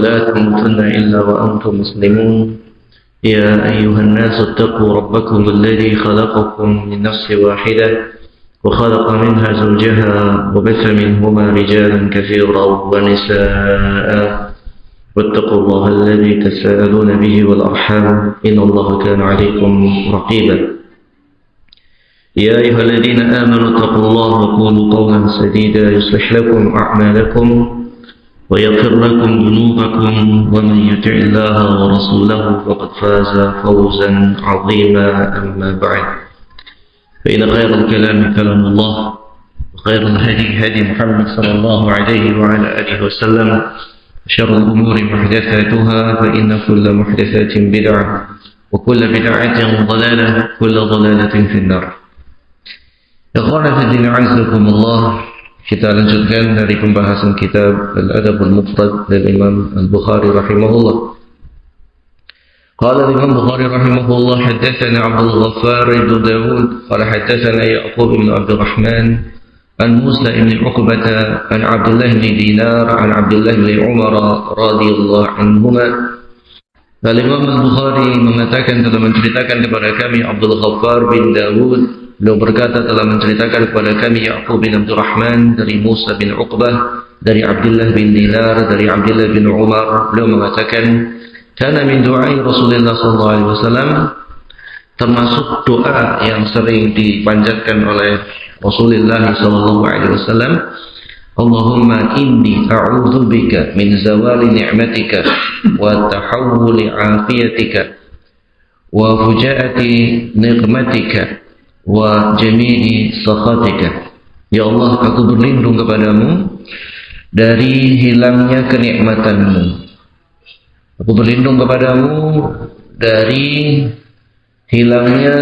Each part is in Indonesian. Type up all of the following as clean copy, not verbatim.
ولا تموتن إلا وأنتم مسلمون يا أيها الناس اتقوا ربكم الذي خلقكم من نفس واحدة وخلق منها زوجها وبث منهما رجالا كثيرا ونساء واتقوا الله الذي تساءلون به والأرحام إن الله كان عليكم رقيبا يا أيها الذين آمنوا اتقوا الله وقولوا قولا سديدا يصلح لكم أعمالكم ويغفر لكم ذنوبكم ومن يطع الله ورسوله فقد فاز فوزا عظيما أما بعد فإن خير الكلام كلام الله وخير الهدي هدي محمد صلى الله عليه وعلى آله وسلم شر الأمور محدثاتها فإن كل محدثات بدعة وكل بدعة ضلالة كل ضلالة في النار. Ikhwana fi din a'azzakum Allah. Kita lanjutkan dari pembahasan kitab Al-Adabul Mufrad dari Imam Al-Bukhari rahimahullah. Qala Imam Bukhari rahimahullah haddatsana Abdul Ghaffar ibn Dawud qala haddatsana Ya'qub ibn Abdul Rahman an Musa ibn Uqbah an Abdullah ibn Dinar an Abdullah ibn Umar radhiyallahu anhuma. Imam Al-Bukhari mengatakan telah menceritakan kepada kami Abdul Ghaffar bin Dawud. Beliau berkata telah menceritakan kepada kami Ya'qub bin Abdurrahman dari Musa bin Uqbah dari Abdullah bin Dinar dari Abdullah bin Umar. Beliau mengatakan kana min du'ai Rasulullah sallallahu alaihi wasallam, termasuk doa yang sering dipanjatkan oleh Rasulullah sallallahu alaihi wasallam, Allahumma inni a'udzubika min zawali ni'matika wa tahawuli afiyatika wa fujaati niqmatika wa jami'i sakhatika. Ya Allah, aku berlindung kepadamu dari hilangnya kenikmatanmu. Aku berlindung kepadamu dari hilangnya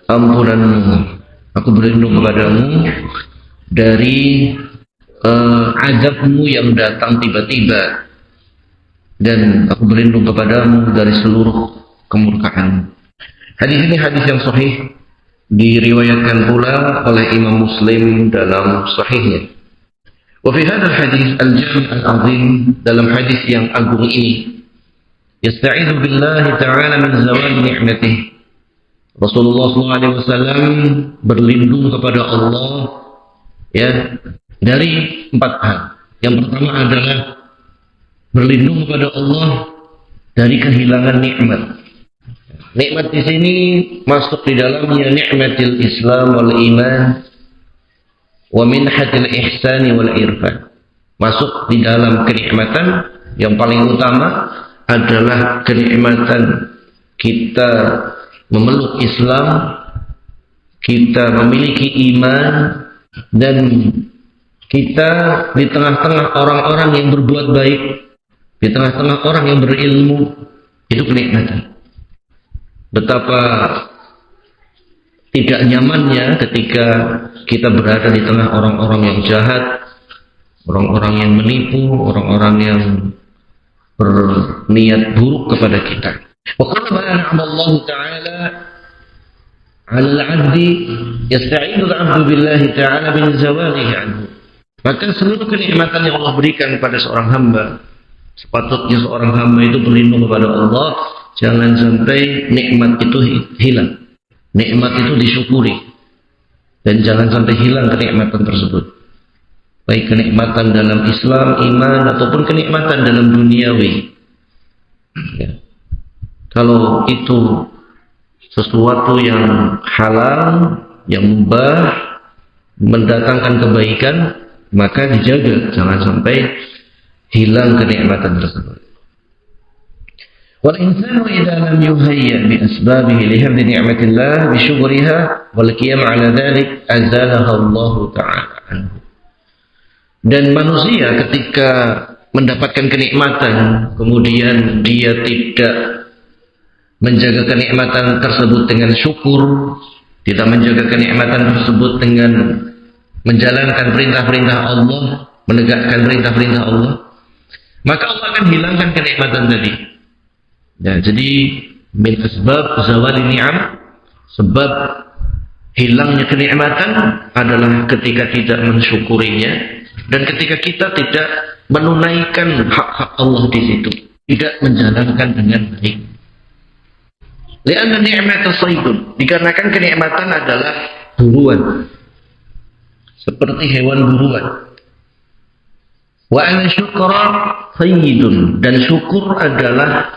ampunanmu. Aku berlindung kepadamu dari azabmu yang datang tiba-tiba. Dan aku berlindung kepadamu dari seluruh kemurkaan. Hadis ini hadis yang sahih, diriwayatkan pula oleh Imam Muslim dalam sahihnya. Wa fi hadzal hadis al-jami' al-'azim, dalam hadis yang agung ini, yasta'idzu billahi ta'ala min zawal ni'matih. Rasulullah SAW berlindung kepada Allah ya dari 4 hal. Yang pertama adalah berlindung kepada Allah dari kehilangan nikmat. Nikmat di sini masuk di dalamnya nikmatil Islam wal iman wa minhatil ihsani wal irfan. Masuk di dalam kenikmatan yang paling utama adalah kenikmatan kita memeluk Islam, kita memiliki iman, dan kita di tengah-tengah orang-orang yang berbuat baik, di tengah-tengah orang yang berilmu. Itu kenikmatan. Betapa tidak nyamannya ketika kita berada di tengah orang-orang yang jahat, orang-orang yang menipu, orang-orang yang berniat buruk kepada kita. Wa qala Allah Ta'ala 'ala al-'abdi yasta'inu al-'abdu billahi ta'ala min zawalihi anhu. Maka seluruh kenikmatan yang Allah berikan kepada seorang hamba, sepatutnya seorang hamba itu berlindung kepada Allah. Jangan sampai nikmat itu hilang. Nikmat itu disyukuri. Dan jangan sampai hilang kenikmatan tersebut. Baik kenikmatan dalam Islam, iman, ataupun kenikmatan dalam duniawi. Ya. Kalau itu sesuatu yang halal, yang mubah, mendatangkan kebaikan, maka dijaga. Jangan sampai hilang kenikmatan tersebut. والإنسان إذا لم يهيأ بأسبابه لحفظ نعمة الله بشكرها والقيام على ذلك أزالها الله تعالى عنه. Dan manusia ketika mendapatkan kenikmatan kemudian dia tidak menjaga kenikmatan tersebut dengan syukur, tidak menjaga kenikmatan tersebut dengan menjalankan perintah-perintah Allah, menegakkan perintah-perintah Allah, maka Allah akan hilangkan kenikmatan tadi. Ya, jadi min asbab zawali ni'am, sebab hilangnya kenikmatan adalah ketika tidak mensyukurinya dan ketika kita tidak menunaikan hak-hak Allah di situ, tidak menjalankan dengan baik. Lianna ni'mata saydun, dikarenakan kenikmatan adalah buruan, seperti hewan buruan. Wa anna syukra sayyidun, dan syukur adalah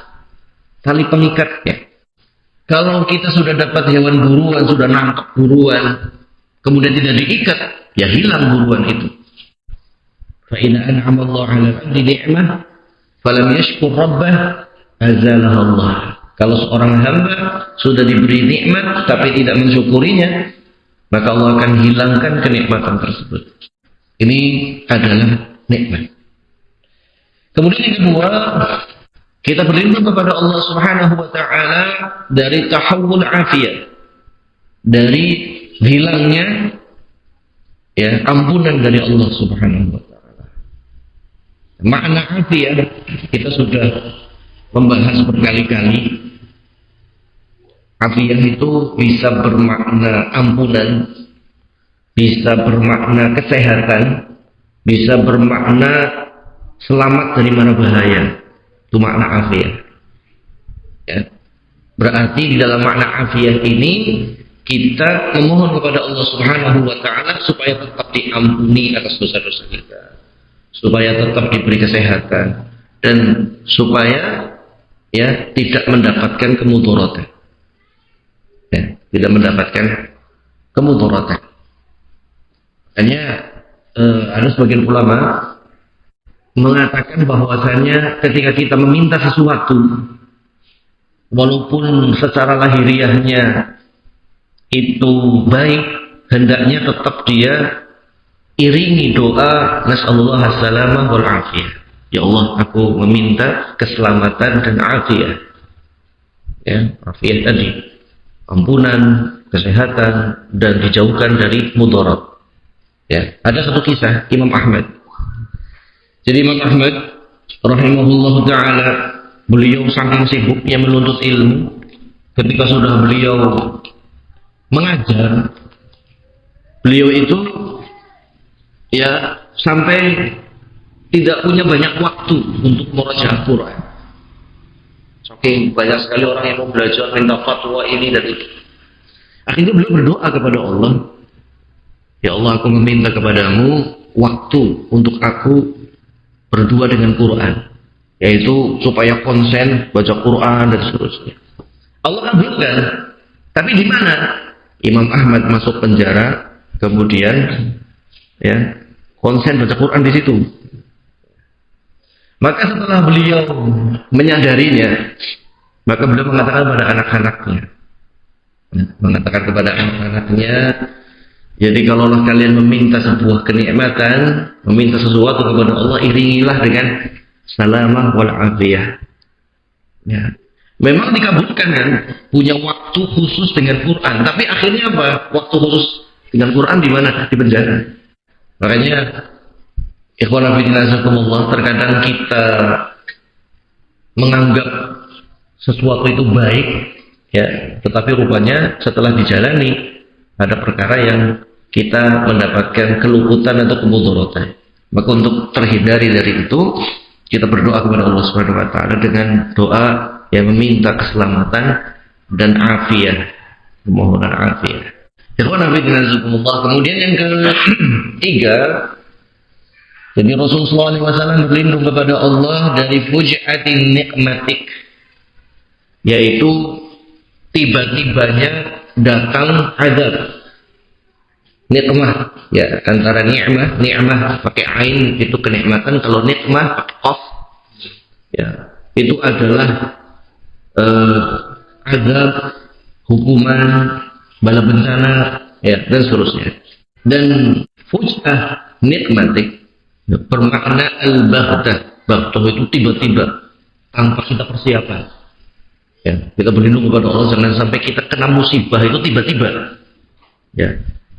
tali pengikatnya. Kalau kita sudah dapat hewan buruan, sudah nangkap buruan, kemudian tidak diikat, ya hilang buruan itu. Fa in an'ama Allah 'ala 'abdi ni'mah falam yashkur rabbah azalaha Allah. Kalau seorang hamba sudah diberi nikmat tapi tidak mensyukurinya, maka Allah akan hilangkan kenikmatan tersebut. Ini adalah nikmat. Kemudian yang kedua, kita berlindung kepada Allah Subhanahu wa taala dari tahawul afiyah, dari hilangnya ampunan dari Allah Subhanahu wa taala. Makna afiyah kita sudah membahas berkali-kali. Afiyah itu bisa bermakna ampunan, bisa bermakna kesehatan, bisa bermakna selamat dari mara bahaya. Itu makna afiyah. Ya. Berarti di dalam makna afiyah ini kita memohon kepada Allah Subhanahu wa taala supaya tetap diampuni atas dosa-dosa kita, supaya tetap diberi kesehatan, dan supaya tidak mendapatkan kemudaratan. Tidak mendapatkan kemudaratan. Hanya ada sebagian ulama mengatakan bahwasanya ketika kita meminta sesuatu, walaupun secara lahiriahnya itu baik, hendaknya tetap dia iringi doa nasallallahu as-salamah wal afiyah. Ya Allah, aku meminta keselamatan dan afiyah. Afiyah tadi, ampunan, kesehatan, dan dijauhkan dari mudarat. Ada satu kisah Imam Ahmad. Jadi Imam Ahmad rahimahullah ta'ala, beliau saking sibuknya menuntut ilmu, ketika sudah beliau mengajar, beliau itu sampai tidak punya banyak waktu untuk merajaah Quran. Saking banyak sekali orang yang mau belajar, minta fatwa ini dan itu. Akhirnya beliau berdoa kepada Allah, ya Allah, aku meminta kepadamu waktu untuk aku berdua dengan Quran, yaitu supaya konsen baca Quran dan seterusnya. Allah kabulkan. Tapi di mana? Imam Ahmad masuk penjara, kemudian konsen baca Quran di situ. Maka setelah beliau menyadarinya, maka beliau mengatakan kepada anak-anaknya, jadi kalaulah kalian meminta sebuah kenikmatan, meminta sesuatu kepada Allah, iringilah dengan salamah wal afiyah. Memang dikabulkan kan, punya waktu khusus dengan Quran, tapi akhirnya apa? Waktu khusus dengan Quran di mana? Di penjara. Makanya ikhwan fillah, terkadang kita menganggap sesuatu itu baik, tetapi rupanya setelah dijalani ada perkara yang kita mendapatkan keluputan atau kemudaratan. Maka untuk terhindari dari itu, kita berdoa kepada Allah Subhanahu wa taala dengan doa yang meminta keselamatan dan afiyah, permohonan afiyah. Ikhwan fillah, kemudian yang ketiga, jadi Rasulullah SAW berlindung kepada Allah dari fuj'atin nikmatik, yaitu tiba-tibanya datang azab. Nikmah, antara ni'mah pakai ain itu kenikmatan, kalau nikmah pakai qaf, itu adalah azab, hukuman, bala bencana, dan seterusnya. Dan fuj'ah nikmatik bermakna al-baghtah. Baghtah itu tiba-tiba, tanpa kita persiapan. Kita berlindung kepada Allah jangan sampai kita kena musibah itu tiba-tiba.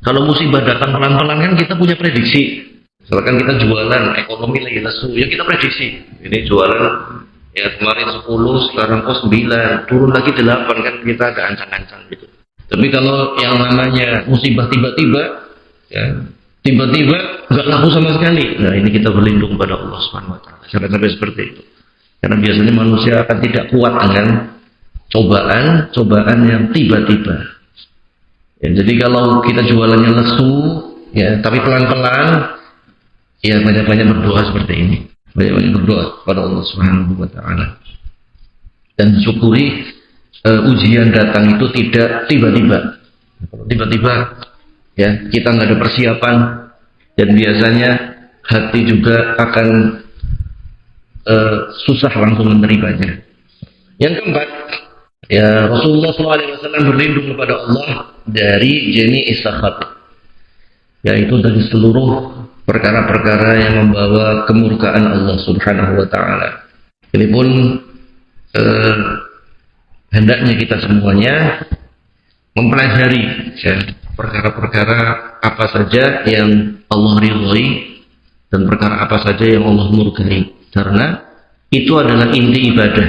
Kalau musibah datang pelan-pelan kan kita punya prediksi. Misalkan kita jualan, ekonomi lagi lesu, kita prediksi. Ini jualan kemarin 10, sekarang kok 9, turun lagi 8, kan kita ada ancang-ancang gitu. Tapi kalau yang namanya musibah tiba-tiba, tiba-tiba nggak laku sama sekali. Nah, ini kita berlindung pada Allah Subhanahu wa taala. Jangan sampai seperti itu. Karena biasanya manusia akan tidak kuat dengan cobaan yang tiba-tiba. Ya, jadi kalau kita jualannya lesu, ya, tapi pelan-pelan, ya banyak-banyak berdoa seperti ini. Banyak-banyak berdoa kepada Allah Subhanahu wa taala. Dan syukuri ujian datang itu tidak tiba-tiba. Kalau tiba-tiba, ya, kita nggak ada persiapan, dan biasanya hati juga akan susah langsung menerimanya. Yang keempat, ya, Rasulullah SAW berlindung kepada Allah dari jami' as-sakhat, yaitu dari seluruh perkara-perkara yang membawa kemurkaan Allah Subhanahu wa taala. Ini pun hendaknya kita semuanya mempelajari, ya, perkara-perkara apa saja yang Allah ridhoi dan perkara apa saja yang Allah murkai, karena itu adalah inti ibadah.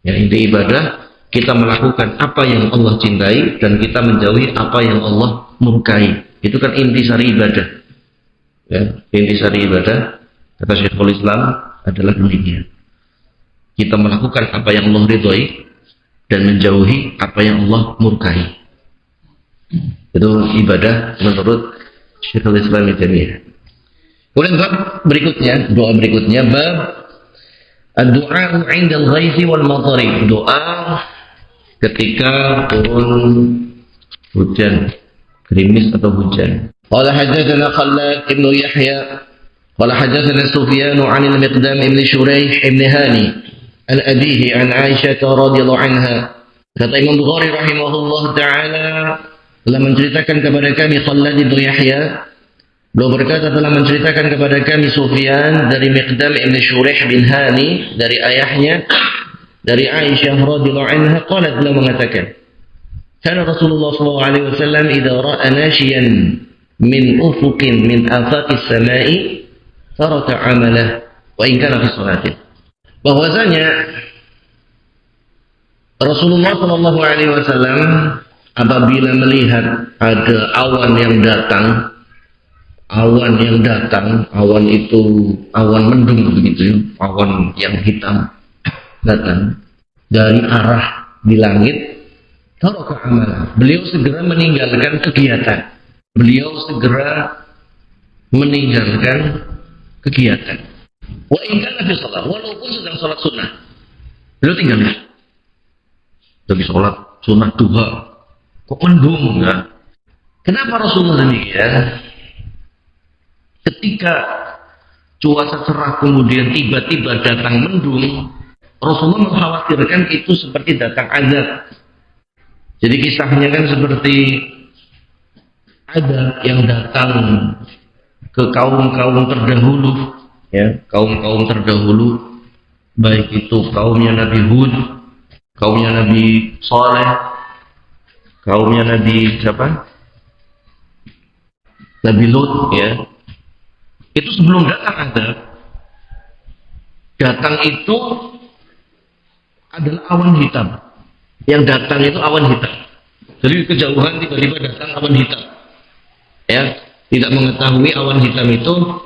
Ya, inti ibadah kita melakukan apa yang Allah cintai dan kita menjauhi apa yang Allah murkai. Itu kan inti sari ibadah. Ya, inti sari ibadah kata Syekhul Islam adalah demikian. Kita melakukan apa yang Allah ridhoi dan menjauhi apa yang Allah murkai. Itu ibadah menurut Syekhul Islam Ibnu Taimiyah. Kemudian bab berikutnya, doa berikutnya, bab ad-du'a 'inda al-ghaithi wal matari, doa ketika turun hujan, gerimis atau hujan. Qala hadatsana Khallad ibn Yahya qala hadatsana Sufyan 'an al-Miqdam ibn Shuraih ibn Hani an abihi an Aisyah radhiyallahu anha. Kata Imam Bukhari rahimahullah taala telah menceritakan kepada kami Khallad ibn Yahya, beliau berkata telah menceritakan kepada kami Sufyan dari Miqdam ibn Shuraih bin Hani dari ayahnya dari Aisyah radhiyallahu anha, qalat, beliau mengatakan, kana Rasulullah sallallahu alaihi wasallam idza ra'a nashiyan min ufuqin min afaqis samai taraka 'amalah wa in kana fi salatin. Bahwasanya Rasulullah sallallahu alaihi wasallam apabila melihat ada awan yang datang, awan itu awan mendung begitu, awan yang hitam datang dari arah di langit, taraka amalah, beliau segera meninggalkan kegiatan. Wa in kana fi shalah, walaupun sedang salat sunnah, beliau tinggalkan. Lagi salat sunnah duha, kok mendung ya? Kenapa Rasulullah demikian? Ketika cuaca cerah kemudian tiba-tiba datang mendung, Rasulullah mengkhawatirkan itu seperti datang azab. Jadi kisahnya kan seperti ada yang datang ke kaum-kaum terdahulu, ya, kaum-kaum terdahulu, baik itu kaumnya Nabi Hud, kaumnya Nabi Saleh, kaumnya Nabi siapa? Nabi Lut, ya. Itu sebelum datang itu adalah awan hitam. Yang datang itu awan hitam. Jadi kejauhan tiba-tiba datang awan hitam. Ya, tidak mengetahui awan hitam itu.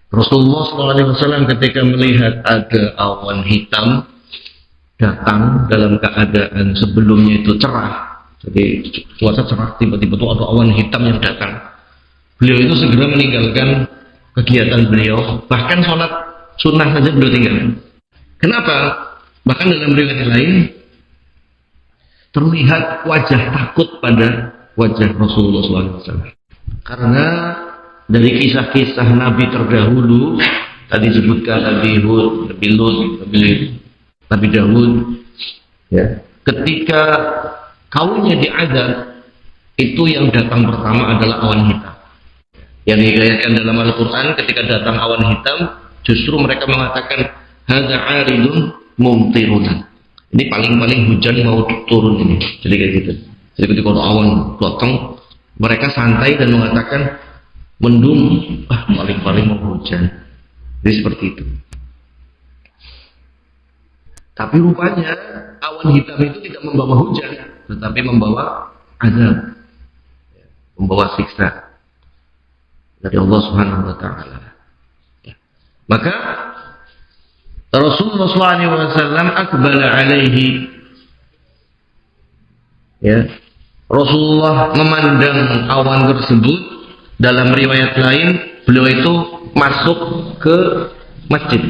Rasulullah SAW ketika melihat ada awan hitam datang dalam keadaan sebelumnya itu cerah. Jadi cuaca cerah, tiba-tiba itu ada awan hitam yang datang. Beliau itu segera meninggalkan kegiatan beliau, bahkan sholat sunnah saja beliau tinggalkan. Kenapa? Bahkan dalam riwayat lain terlihat wajah takut pada wajah Rasulullah SAW. Karena dari kisah-kisah Nabi terdahulu, tadi disebutkan Nabi Hud, Nabi Lut, Nabi Dawud, ya, ketika kaumnya diazab, itu yang datang pertama adalah awan hitam. Yang diriwayatkan dalam Al-Quran, ketika datang awan hitam, justru mereka mengatakan hadza 'aridun mumtiruna. Ini paling-paling hujan mau turun ini. Jadi kayak gitu. Jadi ketika awan datang, mereka santai dan mengatakan mendung, paling-paling mau hujan. Jadi seperti itu. Tapi rupanya awan hitam itu tidak membawa hujan, tetapi membawa azab, membawa siksa. dari Allah Subhanahu wa taala. Ya. Maka Rasulullah SAW akbala alaihi, ya, Rasulullah memandang awan tersebut. Dalam riwayat lain beliau itu masuk ke masjid,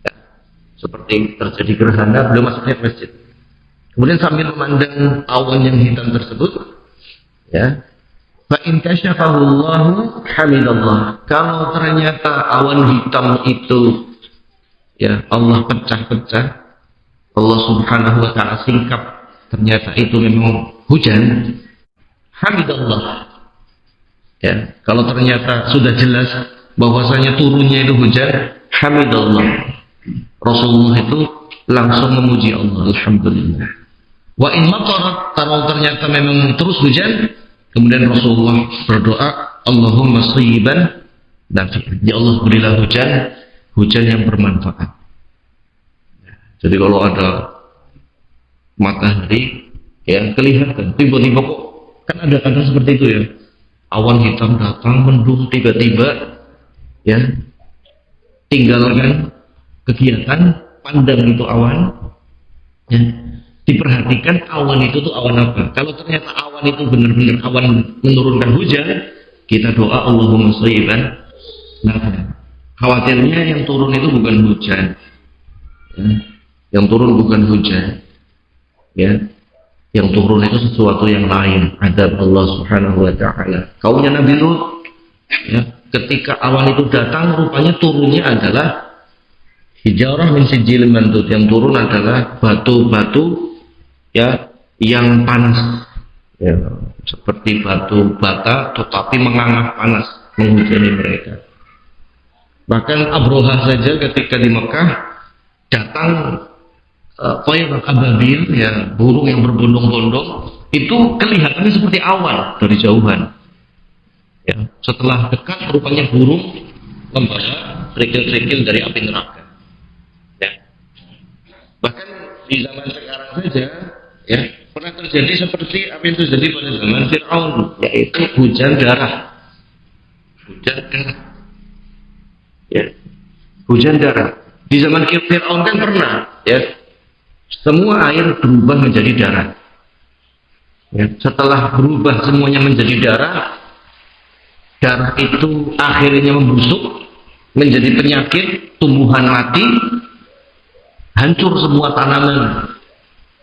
ya, seperti terjadi gerhana beliau masuk ke masjid, kemudian sambil memandang awan yang hitam tersebut, ya, fa in kasyafahu Allahu hamidallah, kalau ternyata awan hitam itu, ya, Allah pecah-pecah, Allah Subhanahu wa taala singkap, ternyata itu memang hujan, hamidallah. Ya, kalau ternyata sudah jelas bahwasanya turunnya itu hujan, hamidallah. Rasulullah itu langsung memuji Allah, alhamdulillah. Wa in matarat, kalau ternyata memang terus hujan, kemudian Rasulullah berdoa, Allahumma shayyiban nafi'an. Ya Allah, berilah hujan yang bermanfaat. Jadi kalau ada matahari yang kelihatan, tiba-tiba kok, kan ada kadang seperti itu ya, awan hitam datang mendung tiba-tiba, ya, tinggalkan kegiatan, pandang itu awan, ya, diperhatikan awan itu tuh awan apa. Kalau ternyata awan itu benar-benar awan menurunkan hujan, kita doa Allahumma shayyiban nafi'an. Khawatirnya yang turun itu bukan hujan, ya, yang turun bukan hujan, ya, yang turun itu sesuatu yang lain, adab Allah Subhanahu wa taala. Kaumnya Nabi Lut, ya, ketika awan itu datang, rupanya turunnya adalah hijarah min sijil mandud, yang turun adalah batu-batu, ya, yang panas, ya, seperti batu bata tetapi mengangah panas menghujani mereka. Bahkan Abroha saja ketika di Mekah datang Tayr ababil, ya, burung yang berbondong-bondong, itu kelihatannya seperti awan dari jauhan. Ya, setelah dekat rupanya burung membawa kerikil-kerikil dari api neraka. Ya. Bahkan di zaman sekarang saja, ya, pernah terjadi seperti apa yang terjadi pada zaman Fir'aun, yaitu hujan darah. Hujan darah. Ya. Hujan darah. Di zaman Fir'aun kan pernah, ya, semua air berubah menjadi darah. Ya, setelah berubah semuanya menjadi darah, darah itu akhirnya membusuk, menjadi penyakit, tumbuhan mati, hancur semua tanaman,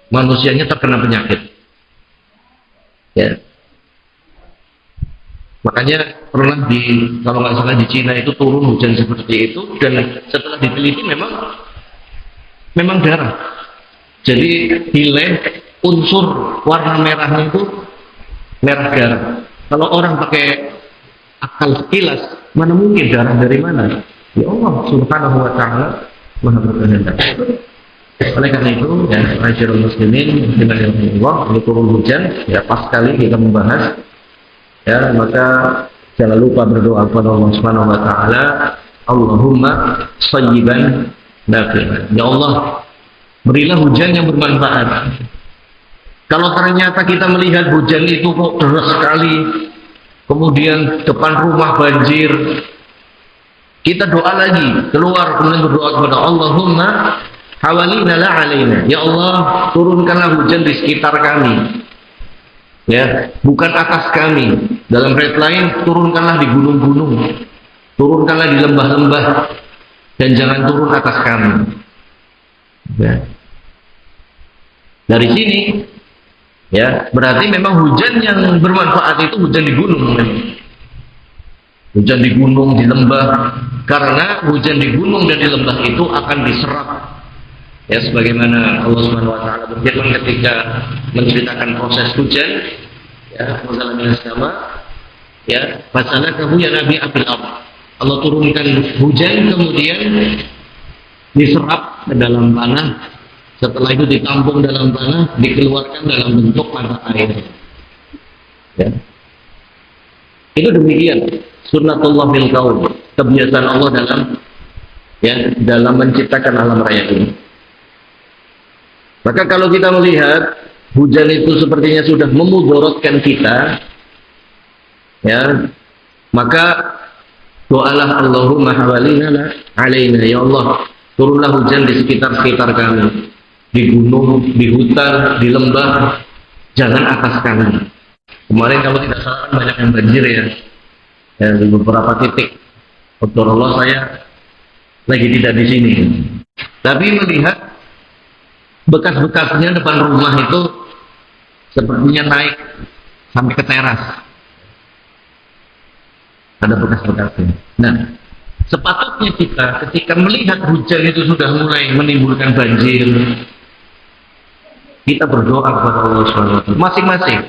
manusianya terkena penyakit. Ya. Makanya pernah kalau nggak salah di Cina itu turun hujan seperti itu, dan setelah diteliti memang darah. Jadi nilai unsur warna merahnya itu merah darah. Kalau orang pakai akal sekilas, mana mungkin darah dari mana? Ya Allah Subhanahu wa taala Maha berkehendak. Oleh karena itu, ya, masyarakat muslimin dengan Allah, ini turun hujan, ya, pas sekali kita membahas, ya, maka jangan lupa berdoa kepada Allah Subhanahu wa taala, Allahumma shayyiban nafi'an. Ya Allah, berilah hujan yang bermanfaat. Kalau ternyata kita melihat hujan itu kok deras sekali, kemudian depan rumah banjir, kita doa lagi, keluar kemudian berdoa kepada Allahumma hawalina la alaina. Ya Allah, turunkanlah hujan di sekitar kami. Ya, bukan atas kami. Dalam ayat lain, turunkanlah di gunung-gunung, turunkanlah di lembah-lembah, dan jangan turun atas kami. Ya. Dari sini, ya, berarti memang hujan yang bermanfaat itu hujan di gunung. Hujan di gunung, di lembah, karena hujan di gunung dan di lembah itu akan diserap. Ya, sebagaimana Allah Subhanahu wa taala berfirman ketika menceritakan proses hujan, ya, masalah sama, ya, fasalakahu ya Nabi abil ardh. Allah turunkan hujan kemudian diserap ke dalam tanah. Setelah itu ditampung dalam tanah, dikeluarkan dalam bentuk mata air. Ya. Itu demikian sunnatullah fil kaun, kebiasaan Allah dalam menciptakan alam raya ini. Maka kalau kita melihat hujan itu sepertinya sudah memudaratkan kita, ya, Maka doalah Allahumma hawalina alaina, ya Allah turunlah hujan di sekitar-sekitar kami, di gunung, di hutan, di lembah, jangan atas kami. Kemarin kalau tidak salah kan banyak yang banjir ya, di beberapa titik. Allah, saya lagi tidak di sini, tapi melihat bekas-bekasnya depan rumah itu sepertinya naik sampai ke teras. Ada bekas-bekasnya. Nah, sepatutnya kita ketika melihat hujan itu sudah mulai menimbulkan banjir, kita berdoa kepada Allah SWT masing-masing.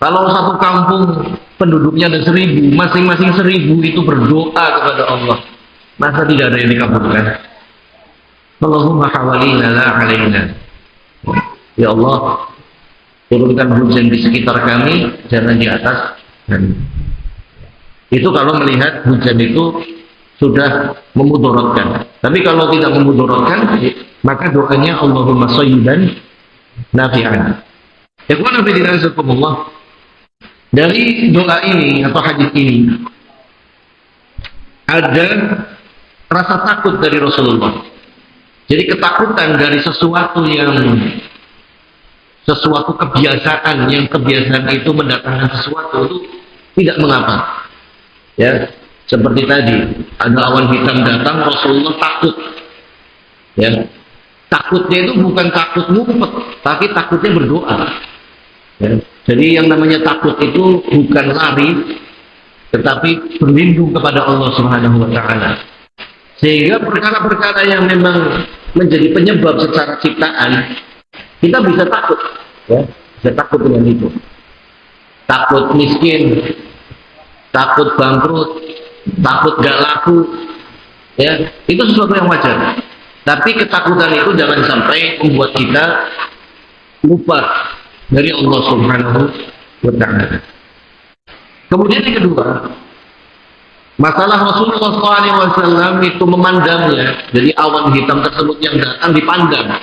Kalau satu kampung penduduknya ada 1000, masing-masing 1000 itu berdoa kepada Allah. Masa tidak ada yang dikabulkan? Allahumma hawalina la alaina. Ya Allah, turunkan hujan di sekitar kami, jangan di atas kami. Itu kalau melihat hujan itu sudah memudaratkan. Tapi kalau tidak memudaratkan, maka doanya Allahumma shayyiban nafi'an. Ikhwan fillah azakumullah. Dari doa ini atau hadis ini ada rasa takut dari Rasulullah. Jadi ketakutan dari sesuatu kebiasaan yang kebiasaan itu mendatangkan sesuatu itu tidak mengapa. Ya, seperti tadi ada awan hitam datang, Rasulullah takut. Ya, takutnya itu bukan takut ngumpet, tapi takutnya berdoa. Ya, jadi yang namanya takut itu bukan lari, tetapi berlindung kepada Allah Subhanahu wa Ta'ala. Sehingga perkara-perkara yang memang menjadi penyebab secara ciptaan, kita bisa takut, ya, bisa takut dengan itu. Takut miskin, takut bangkrut, takut gak laku, ya, itu sesuatu yang wajar. Tapi ketakutan itu jangan sampai membuat kita lupa dari Allah Subhanahu wa Ta'ala. Kemudian yang kedua, masalah Rasulullah SAW itu memandangnya, jadi awan hitam tersebut yang datang dipandang.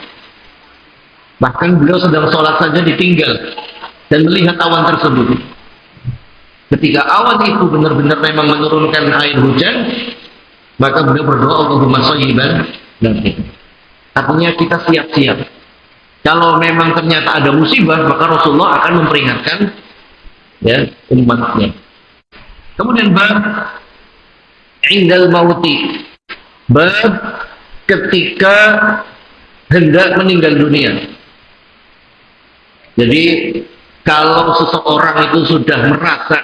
Bahkan beliau sedang sholat saja ditinggal dan melihat awan tersebut. Ketika awan itu benar-benar memang menurunkan air hujan, maka beliau berdoa Allahumma shayyiban nafi'an. Artinya kita siap-siap. Kalau memang ternyata ada musibah, maka Rasulullah akan memperingatkan, ya, umatnya. Kemudian bab indal mauti, bab ketika hendak meninggal dunia. Jadi kalau seseorang itu sudah merasa,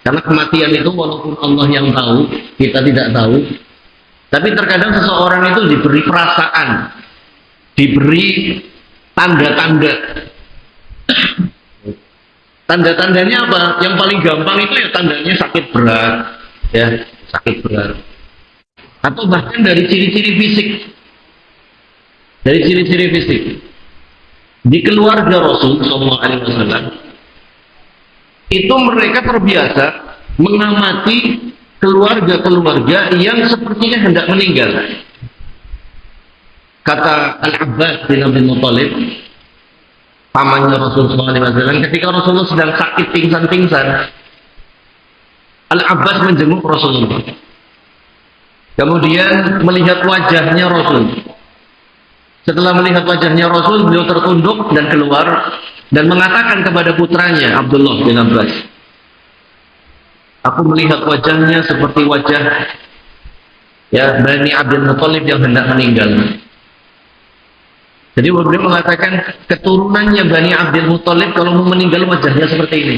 karena kematian itu walaupun Allah yang tahu, kita tidak tahu, tapi terkadang seseorang itu diberi perasaan, diberi tanda-tanda. Tanda-tandanya apa? Yang paling gampang itu ya tandanya sakit berat, ya, sakit berat. Atau bahkan dari ciri-ciri fisik. Dari ciri-ciri fisik. Di keluarga Rasul SAW itu mereka terbiasa mengamati keluarga-keluarga yang sepertinya hendak meninggal. Kata Al-Abbas bin Abdul Muttalib, pamannya Rasulullah SAW, ketika Rasulullah sedang sakit pingsan-pingsan, Al-Abbas menjenguk Rasulullah. Kemudian melihat wajahnya Rasul. Setelah melihat wajahnya Rasul, beliau tertunduk dan keluar dan mengatakan kepada putranya Abdullah bin Abbas, aku melihat wajahnya seperti wajah, ya, Bani Abdul Muttalib yang hendak meninggal. Jadi beliau mengatakan keturunannya Bani Abdul Muttalib kalau mau meninggal wajahnya seperti ini.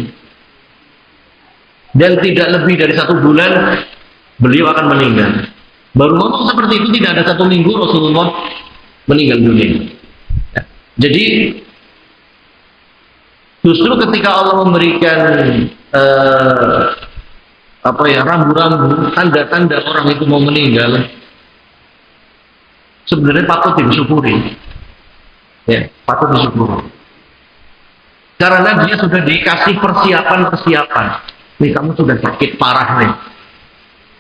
Dan tidak lebih dari 1 bulan beliau akan meninggal. Baru ngomong seperti itu tidak ada 1 minggu Rasulullah meninggal dunia. Jadi justru ketika Allah memberikan rambu-rambu, tanda-tanda orang itu mau meninggal, sebenarnya patut disyukuri. Ya, patut disyukuri. Karena dia sudah dikasih persiapan. Nih kamu sudah sakit parah nih.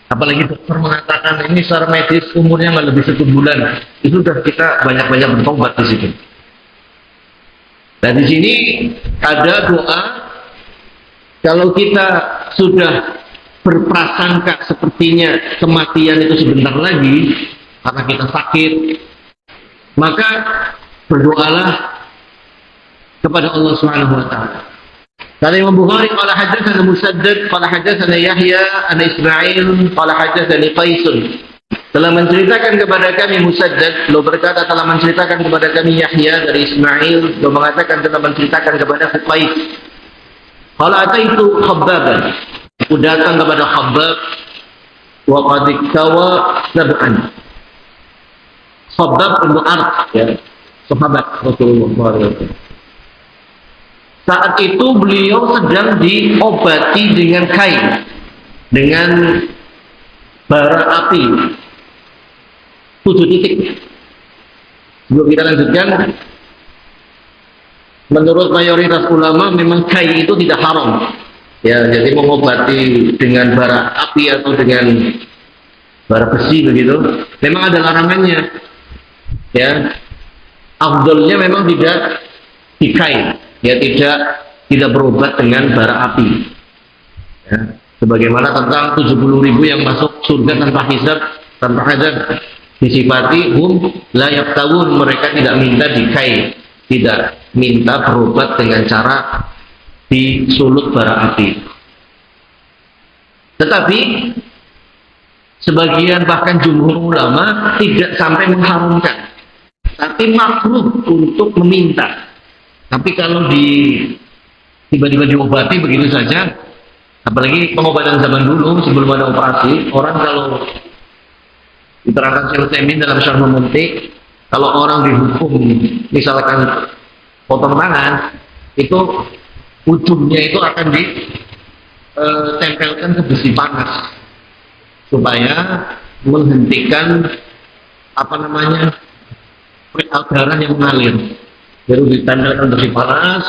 Apalagi dokter mengatakan ini secara medis umurnya nggak lebih 1 bulan. Itu sudah kita banyak-banyak bertobat di situ. Dan di sini ada doa Kalau kita sudah berprasangka sepertinya kematian itu sebentar lagi karena kita sakit, maka berdoalah kepada Allah Subhanahu wa taala. Kata Imam Bukhari, qala hadatsana Musaddad, qala hadatsana Yahya an Ismail, qala hadatsani Qais. Telah menceritakan kepada kami Musaddad, beliau berkata telah menceritakan kepada kami Yahya dari Ismail, beliau mengatakan telah menceritakan kepada Qais. Qala ataitu Khabbaban, aku datang kepada Khabbab wa qad iktawa sab'an. Khabbab bin Ard, ya, sahabat Rasulullah SAW. Saat itu beliau sedang diobati dengan kain, dengan bara api 7 titik. Sebelum kita lanjutkan, menurut mayoritas ulama memang kain itu tidak haram. Ya, jadi mengobati dengan bara api atau dengan bara besi begitu, memang ada larangannya. Ya, afdolnya memang tidak dikain, ya tidak berobat dengan bara api. Ya, sebagaimana tentang 70.000 yang masuk surga tanpa hisab, tanpa adab, disifati la yaftawun, mereka tidak minta dikain, tidak minta berobat dengan cara disulut bara api. Tetapi sebagian bahkan jumhur ulama tidak sampai mengharumkan, tapi makruh untuk meminta. Tapi kalau tiba-tiba diobati begitu saja, apalagi pengobatan zaman dulu sebelum ada operasi, orang kalau diterangkan Syekh Utsaimin dalam Syarh Mumantik, kalau orang dihukum misalkan potong tangan, itu ujungnya itu akan ditempelkan ke besi panas supaya menghentikan darah yang mengalir. Baru ditempelkan besi panas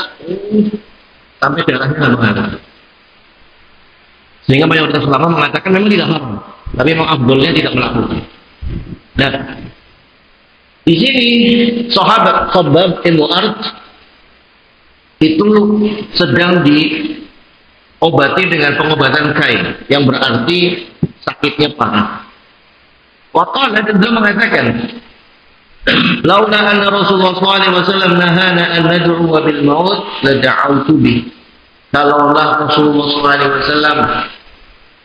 sampai darahnya nggak mengalir. Sehingga mayoritas ulama mengatakan memang tidak haram, tapi memang afdolnya tidak melakukan. Nah, di sini sahabat Khabbab bin Ard itu sedang diobati dengan pengobatan kain, yang berarti sakitnya parah. Waqala, dan beliau mengatakan, laula anna Rasulullah SAW nahana an nad'u bil maut la da'autu bih. Kalaulah Rasulullah SAW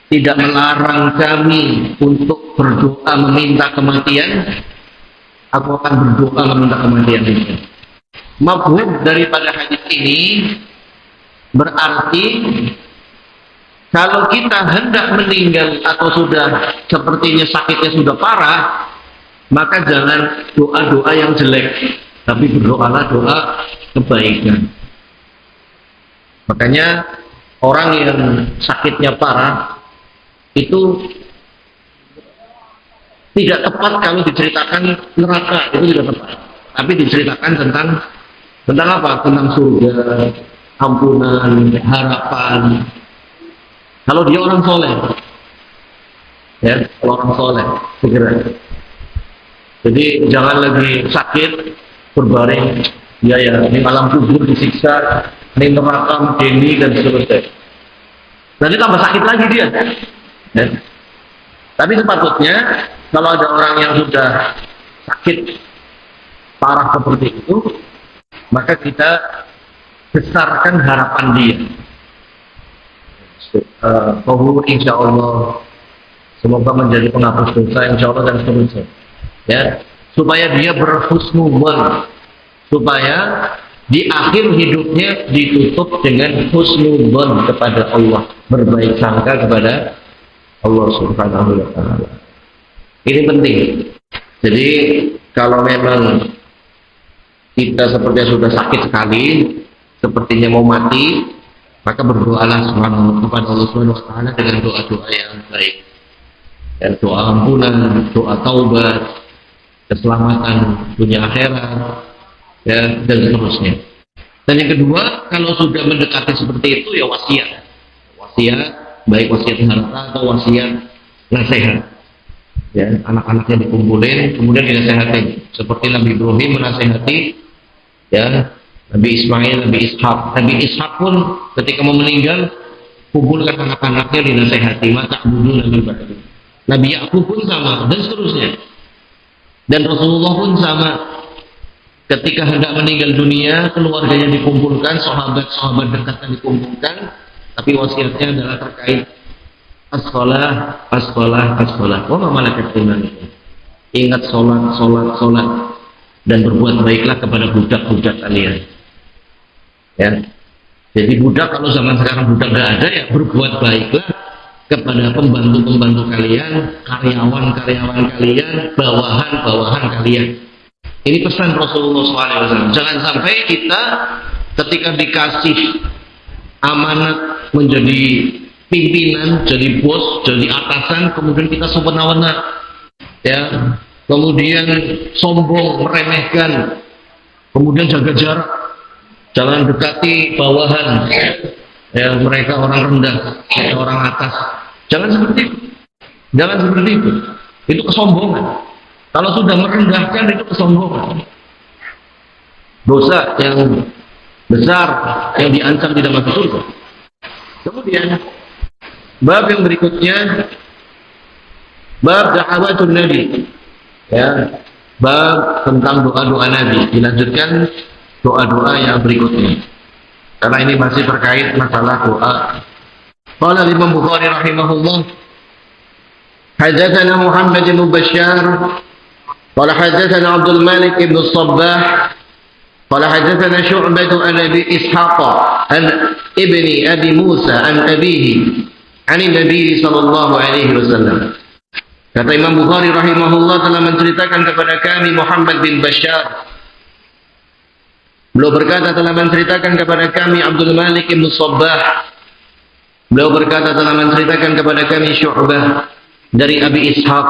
tidak melarang kami untuk berdoa meminta kematian, aku akan berdoa meminta kematian itu. Mafhum daripada hadis ini berarti kalau kita hendak meninggal atau sudah sepertinya sakitnya sudah parah, maka jangan doa-doa yang jelek, tapi berdoalah doa kebaikan. Makanya orang yang sakitnya parah itu tidak tepat kalau diceritakan neraka, itu tidak tepat. Tapi diceritakan tentang apa? Tentang surga, ampunan, harapan. Kalau dia orang soleh, ya, kalau orang soleh segera. Jadi jangan lagi sakit berbaring, ya ini alam kubur disiksa, ini neraka medeni dan seterusnya. Nanti tambah sakit lagi dia. Ya. Tapi sepatutnya kalau ada orang yang sudah sakit parah seperti itu, maka kita besarkan harapan dia. Insya Allah semoga menjadi penghapus dosa, insya Allah, dan seterusnya. Ya, supaya dia berhusnuzon, supaya di akhir hidupnya ditutup dengan husnuzon kepada Allah, berbaik sangka kepada Allah Subhanahu wa taala. Ini penting. Jadi kalau memang kita sepertinya sudah sakit sekali, sepertinya mau mati, maka berdoalah kepada Allah Subhanahu wa taala dengan doa-doa yang baik. Dan doa ampunan, doa taubat, keselamatan dunia akhirat, ya, dan seterusnya. Dan yang kedua, kalau sudah mendekati seperti itu, ya wasiat. Wasiat, baik wasiat harta atau wasiat nasihat. Ya, anak-anaknya dikumpulin, kemudian dinasehatin. Seperti Nabi Ibrahim menasehati, ya, Nabi Ismail, Nabi Ishak. Nabi Ishak pun ketika mau meninggal, kumpulkan anak-anaknya dinasehati, mata bunuh Nabi Ba'du. Nabi Yakub pun sama, dan seterusnya. Dan Rasulullah pun sama. Ketika hendak meninggal dunia, keluarganya dikumpulkan, sahabat-sahabat dekatnya dikumpulkan, tapi wasiatnya adalah terkait as-shalah, as-shalah, as-shalah. Wa ma malakat aymanukum. Ingat sholat, sholat, sholat, dan berbuat baiklah kepada budak-budak kalian. Ya. Jadi budak, kalau zaman sekarang budak nggak ada, ya berbuat baiklah kepada pembantu-pembantu kalian, karyawan-karyawan kalian, bawahan-bawahan kalian. Ini pesan Rasulullah SAW. Jangan sampai kita ketika dikasih amanat menjadi pimpinan, jadi bos, jadi atasan, kemudian kita semena-mena, ya, kemudian sombong, meremehkan, kemudian jaga jarak, jangan dekati bawahan, ya, mereka orang rendah, kita orang atas. Jangan seperti itu. Jangan seperti itu. Itu kesombongan. Kalau sudah merendahkan, itu kesombongan. Dosa yang besar yang diancam tidak masuk surga. Kemudian bab yang berikutnya, bab da'awatun Nabi. Ya, bab tentang doa-doa Nabi. Dilanjutkan doa-doa yang berikutnya. Karena ini masih terkait masalah doa. Qala Imam Bukhari rahimahullah, hadatsana Muhammad bin Bashar, qala hadatsana Abdul Malik bin Sabbah, qala hadatsana Syu'bah an Abi Ishaq an ibni Abi Musa an abihi an Nabi sallallahu alaihi wasallam. Kata Imam Bukhari rahimahullah telah menceritakan kepada kami Muhammad bin Bashar. Beliau berkata telah menceritakan kepada kami Abdul Malik bin Sabbah. Beliau berkata telah menceritakan kepada kami Syu'bah dari Abi Ishaq,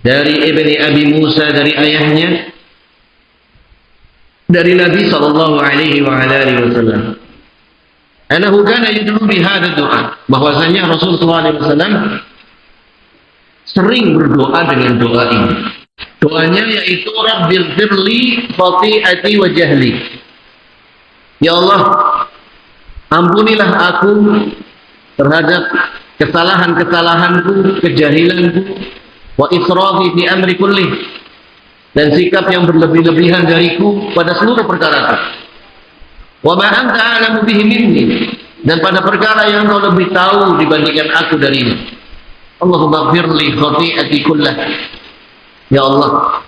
dari ibni Abi Musa, dari ayahnya, dari Nabi sallallahu alaihi wasallam. Anahu kana yad'u bi hadha du'a, bahwasanya Rasul sallallahu alaihi wasallam sering berdoa dengan doa ini. Doanya yaitu Rabbighfirli khati'ati wa jahli. Ya Allah, ampunilah aku terhadap kesalahan-kesalahanku, kejahilanku, wa israfi fi amri kulli, dan sikap yang berlebih-lebihan dariku pada seluruh perkaraku. Wa ma anta a'lamu bihi minni, dan pada perkara yang kau lebih tahu dibandingkan aku darinya. Allahumma ighfirli khati'ati kullah. Ya Allah,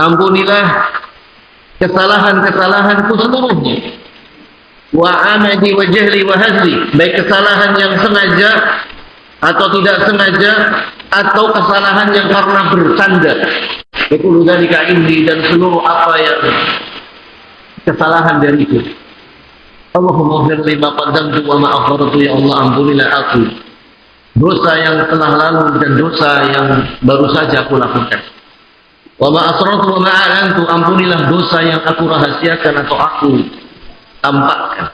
ampunilah kesalahan-kesalahanku seluruhnya. Wa amadi wa jahli wa hazli, baik kesalahan yang sengaja atau tidak sengaja, atau kesalahan yang karena bercanda. Kullu dzalika indi, dan seluruh apa yang kesalahan dariku. Allahumma ighfir li ma qaddamtu wa ma akhartu. Ya Allah, ampunilah aku dosa yang telah lalu dan dosa yang baru saja aku lakukan. Wa ma asrartu wa ma a'lantu, ampunilah dosa yang aku rahasiakan atau aku tampakkan.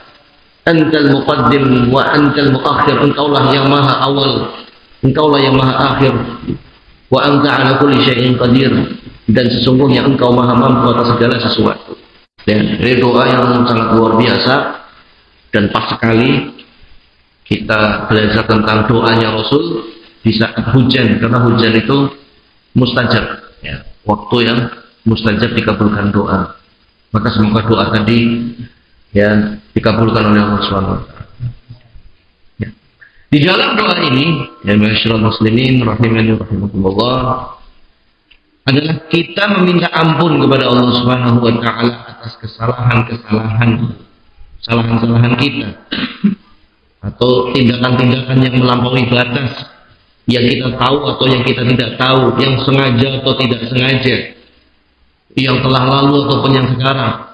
Antal muqaddim wa antal muakhir, engkaulah yang maha awal, engkaulah yang maha akhir. Wa anta ala kulli syai'in qadir, dan sesungguhnya engkau maha mampu atas segala sesuatu. Dan ini doa yang sangat luar biasa, dan pas sekali kita belajar tentang doanya Rasul di saat hujan, karena hujan itu mustajab, ya, waktu yang mustajab dikabulkan doa. Maka semoga doa tadi, ya, dikabulkan oleh Allah SWT. Ya. Di dalam doa ini, ya ma'asyiral muslimin rahimani rahimakumullah, adalah kita meminta ampun kepada Allah Subhanahu wa taala atas kesalahan-kesalahan kita, atau tindakan-tindakan yang melampaui batas, yang kita tahu atau yang kita tidak tahu, yang sengaja atau tidak sengaja, yang telah lalu ataupun yang sekarang,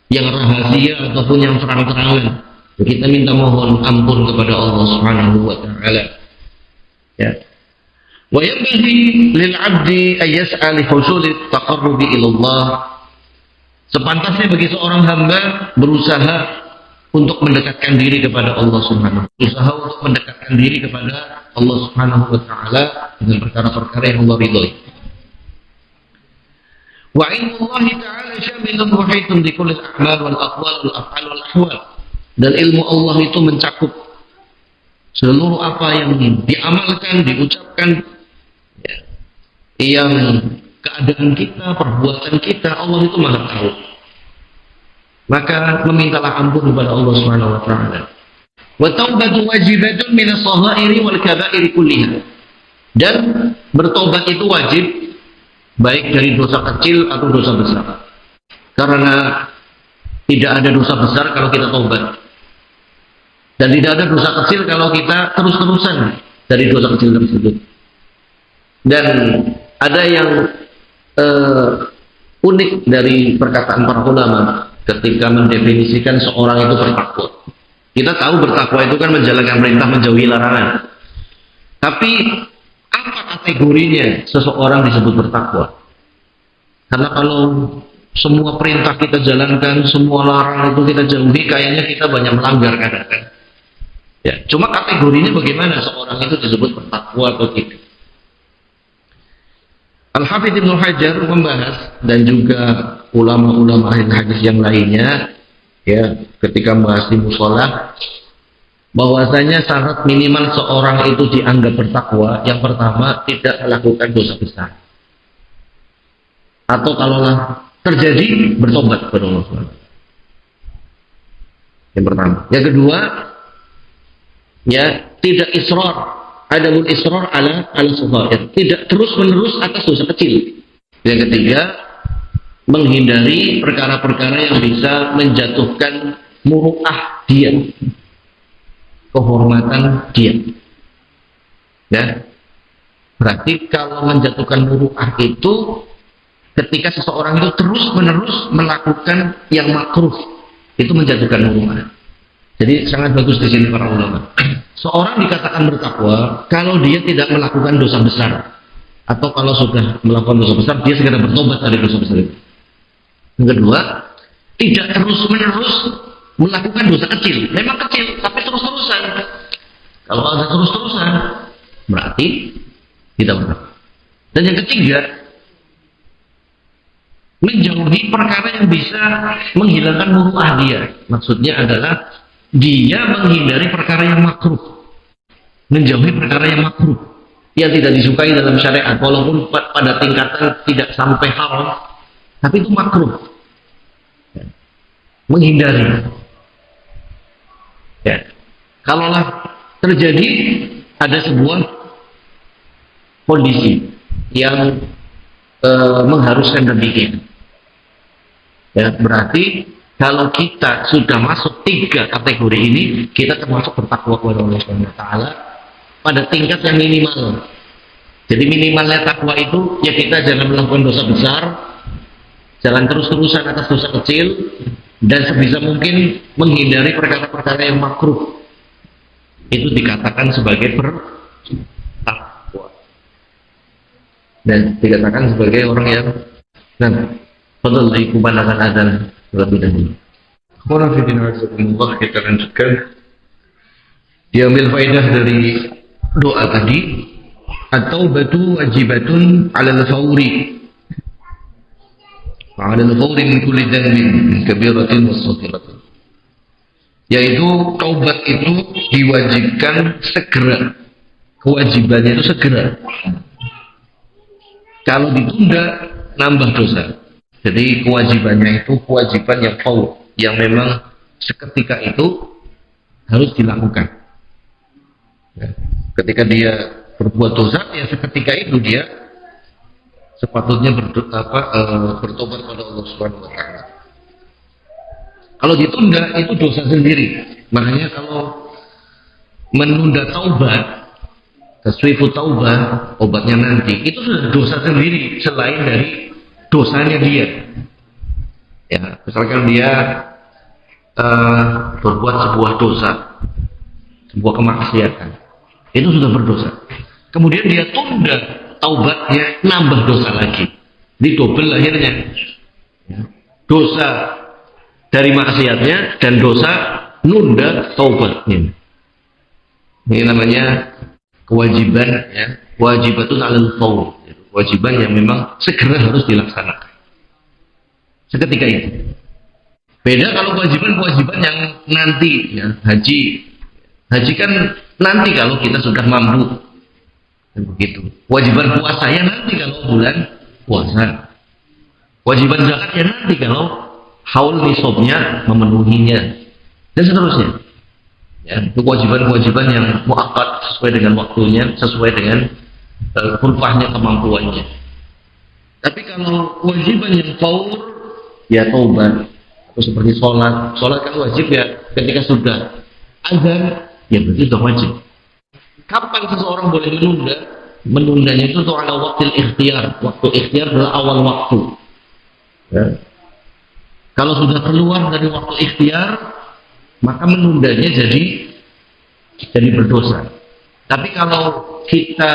yang rahasia ataupun yang terang-terangan. Kita minta mohon ampun kepada Allah Subhanahu wa taala. Ya. Wa yanbaghi lil 'abdi ay yas'a li husuli taqarrubi ila Allah. Sepantasnya bagi seorang hamba berusaha untuk mendekatkan diri kepada Allah Subhanahu wa taala. Usaha untuk mendekatkan diri kepada Allah Subhanahu wa taala dengan perkara-perkara yang Allah ridhoi. Wa ilmullahi ta'ala syamilun muhitun bi kulli al-a'mal wal aqwal wal af'al wal ahwal. Dan ilmu Allah itu mencakup seluruh apa yang diamalkan, diucapkan, ya, yang keadaan kita, perbuatan kita, Allah itu Maha tahu. Maka memintalah ampun kepada Allah Subhanahu wa taala. Wa taubatu wajibatun min as-saghairi wal kaba'iri kulliha. Dan bertobat itu wajib baik dari dosa kecil atau dosa besar. Karena tidak ada dosa besar kalau kita tobat. Dan tidak ada dosa kecil kalau kita terus-terusan dari dosa kecil tersebut. Dan ada yang unik dari perkataan para ulama ketika mendefinisikan seorang itu bertakwa. Kita tahu bertakwa itu kan menjalankan perintah, menjauhi larangan. Tapi apa kategorinya seseorang disebut bertakwa? Karena kalau semua perintah kita jalankan, semua larangan itu kita jauhi, kayaknya kita banyak melanggar kadang-kadang. Ya, cuma kategorinya bagaimana seorang itu disebut bertakwa atau tidak? Al-Hafidz Ibnu Hajar membahas, dan juga ulama-ulama ahli hadis yang lainnya, ya, ketika membahas di musholah, bahwasanya syarat minimal seorang itu dianggap bertakwa, yang pertama tidak melakukan dosa besar, atau kalaulah terjadi bertobat kepada Allah SWT. Yang pertama. Yang kedua, ya, tidak israr, adamul israr ala shaghair, tidak terus menerus atas dosa kecil. Yang ketiga, menghindari perkara-perkara yang bisa menjatuhkan muru'ah dia, kehormatan dia. Ya, berarti kalau menjatuhkan muru'ah itu ketika seseorang itu terus menerus melakukan yang makruh, itu menjatuhkan muru'ah. Jadi sangat bagus di sini para ulama. Seorang dikatakan bertakwa kalau dia tidak melakukan dosa besar, atau kalau sudah melakukan dosa besar dia segera bertobat dari dosa besar itu. Yang kedua, tidak terus-menerus melakukan dosa kecil. Memang kecil, tapi terus-terusan. Kalau ada terus-terusan, berarti tidak bertakwa. Dan yang ketiga, menjauhi perkara yang bisa menghilangkan muru'ah dia. Maksudnya adalah dia menghindari perkara yang makruh, menjauhi perkara yang makruh yang tidak disukai dalam syariat, walaupun pada tingkatan tidak sampai haram, tapi itu makruh. Menghindari. Ya. Kalaulah terjadi ada sebuah kondisi yang mengharuskan demikian, ya, berarti kalau kita sudah masuk 3 kategori ini, kita termasuk bertakwa kepada Allah Subhanahu wa taala pada tingkat yang minimal. Jadi minimalnya takwa itu, ya, kita jangan melakukan dosa besar, jangan terus-terusan atas dosa kecil, dan sebisa mungkin menghindari perkara-perkara yang makruh. Itu dikatakan sebagai bertakwa. Dan dikatakan sebagai orang yang, nah, padahal di kumandangkan azan terlebih dahulu. Kita lanjutkan. Diambil faedah dari doa tadi, at-taubatu wajibatun 'alal fawri. 'Alal fawri min kulli dhanbin min kabiratin was saghiratin. Yaitu taubat itu diwajibkan segera. Kewajibannya itu segera. Kalau ditunda nambah dosa. Jadi kewajibannya itu kewajiban yang faur, yang memang seketika itu harus dilakukan. Ya. Ketika dia berbuat dosa, ya seketika itu dia sepatutnya bertobat pada Allah Subhanahu wa taala. Kalau ditunda itu dosa sendiri. Makanya kalau menunda taubat, taswifu taubah, obatnya nanti, itu sudah dosa sendiri selain dari dosanya dia. Ya, misalkan dia berbuat sebuah dosa, sebuah kemaksiatan, itu sudah berdosa. Kemudian dia tunda taubatnya, nambah dosa lagi, didobel akhirnya. Ya. Dosa dari maksiatnya dan dosa nunda taubatnya. Ini namanya kewajiban, ya, wajibatun 'alal fawr. Kewajiban yang memang segera harus dilaksanakan seketika itu. Beda kalau kewajiban yang nanti, ya, haji kan nanti kalau kita sudah mampu. Begitu. Kewajiban puasa ya nanti kalau bulan puasa. Kewajiban zakat ya nanti kalau haul nisabnya memenuhinya. Dan seterusnya. Ya, itu kewajiban-kewajiban yang muakkad sesuai dengan waktunya, sesuai dengan kurvahnya kemampuannya. Tapi kalau kewajiban yang faur, ya taubat. Atau seperti sholat. Sholat kan wajib ya ketika sudah azan, ya berarti sudah wajib. Kapan seseorang boleh menunda? Menundanya itu ala waktu ikhtiar. Waktu ikhtiar adalah awal waktu. Ya. Kalau sudah keluar dari waktu ikhtiar, maka menundanya jadi berdosa. Tapi kalau kita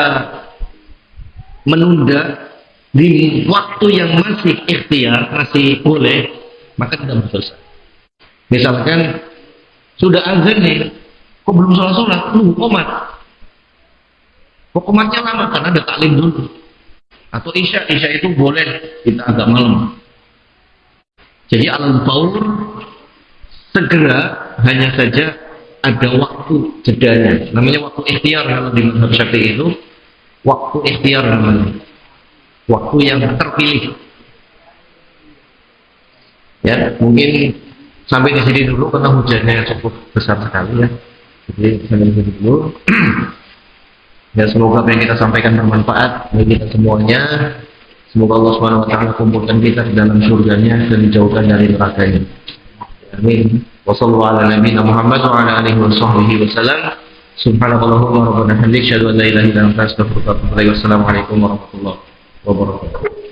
menunda di waktu yang masih ikhtiar, masih boleh, maka tidak berdosa. Misalkan sudah azan nih, kok belum sholat, nunggu komat. Komatnya lama karena ada taklim dulu. Atau isya itu boleh kita agak malam. Jadi alal faur segera, hanya saja ada waktu jedanya. Namanya waktu ikhtiar kalau di mazhab Syafi'i itu waktu ikhtiar namanya. Waktu yang terpilih. Ya, mungkin sampai di sini dulu karena hujannya cukup besar sekali ya. Jadi sampai di sini dulu. Ya, semoga apa yang kita sampaikan bermanfaat bagi kita semuanya. Semoga Allah Subhanahu wa taala kumpulkan kita di dalam surganya dan dijauhkan dari nerakanya. Amin. Wassallallahu ala nabiyina Muhammad wa ala alihi wa sahbihi wasallam. Subhanakallahumma rabbana hamdika asyhadu an la ilaha illa anta astaghfiruka wa atubu ilaik. Wassalamu alaikum warahmatullahi wabarakatuh.